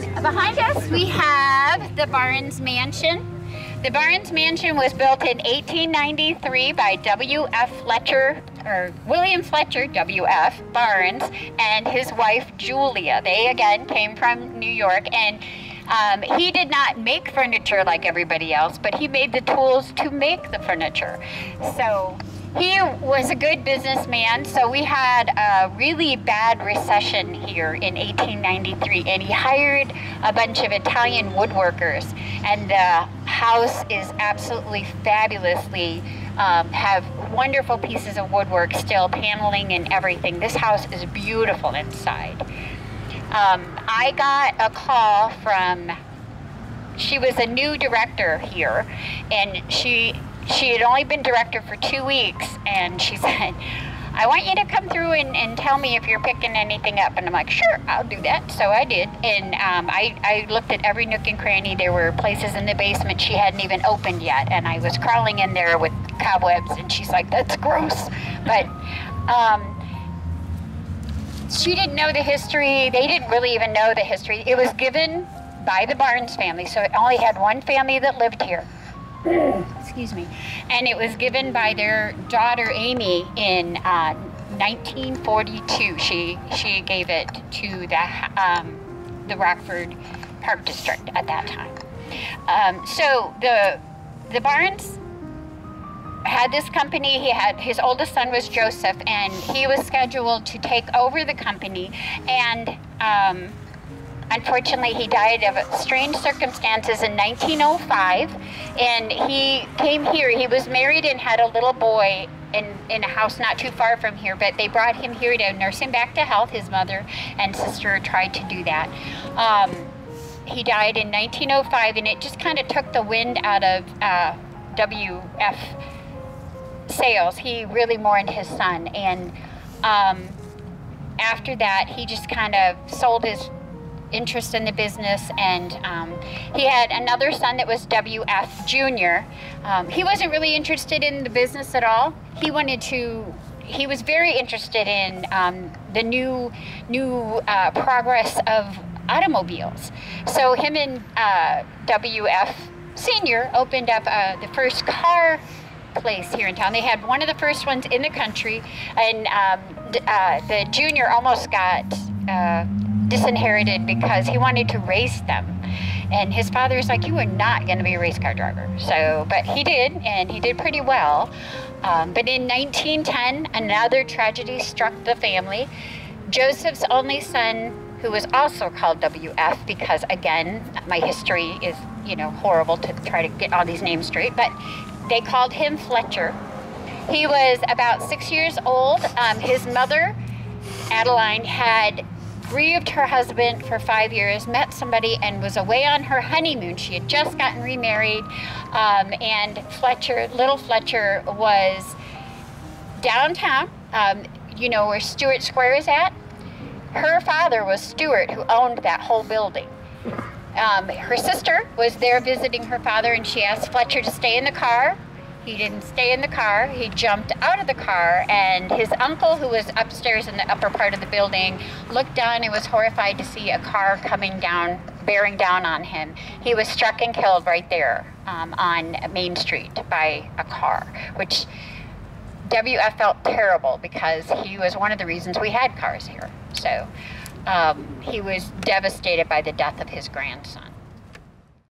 Behind us we have the Barnes Mansion. The Barnes Mansion was built in 1893 by W.F. Fletcher, or William Fletcher, W.F. Barnes, and his wife Julia. They again came from New York, and he did not make furniture like everybody else, but he made the tools to make the furniture. So he was a good businessman. So we had a really bad recession here in 1893, and he hired a bunch of Italian woodworkers, and the house is absolutely fabulously have wonderful pieces of woodwork still, paneling and everything. This house is beautiful inside. I got a call from, she was a new director here, and she had only been director for 2 weeks, and she said, I want you to come through and tell me if you're picking anything up. And I'm like, sure, I'll do that. So I did, and I looked at every nook and cranny. There were places in the basement she hadn't even opened yet, and I was crawling in there with cobwebs, and she's like, that's gross. But she didn't know the history. They didn't really even know the history. It was given by the Barnes family, so it only had one family that lived here. Excuse me. And it was given by their daughter Amy in 1942. She gave it to the Rockford Park District at that time. So the Barnes had this company. He had, his oldest son was Joseph, and he was scheduled to take over the company, and unfortunately he died of strange circumstances in 1905, and he came here. He was married and had a little boy in a house not too far from here, but they brought him here to nurse him back to health. His mother and sister tried to do that. He died in 1905, and it just kind of took the wind out of W.F. sales. He really mourned his son, and after that he just kind of sold his interest in the business, and he had another son that was W.F. Jr. He wasn't really interested in the business at all. He was very interested in the new progress of automobiles. So him and W.F. Sr. opened up the first car place here in town. They had one of the first ones in the country, and the junior almost got disinherited because he wanted to race them, and his father was like, you are not going to be a race car driver. So, but he did, and he did pretty well. But in 1910, another tragedy struck the family. Joseph's only son, who was also called W.F., because again, my history is, horrible to try to get all these names straight, but they called him Fletcher. He was about 6 years old. His mother, Adeline, had grieved her husband for 5 years, met somebody, and was away on her honeymoon. She had just gotten remarried, and little Fletcher was downtown, where Stewart Square is at. Her father was Stewart, who owned that whole building. Her sister was there visiting her father, and she asked Fletcher to stay in the car. He didn't stay in the car. He jumped out of the car, and his uncle, who was upstairs in the upper part of the building, looked down and was horrified to see a car coming down, bearing down on him. He was struck and killed right there on Main Street by a car, which W.F. felt terrible because he was one of the reasons we had cars here. So he was devastated by the death of his grandson.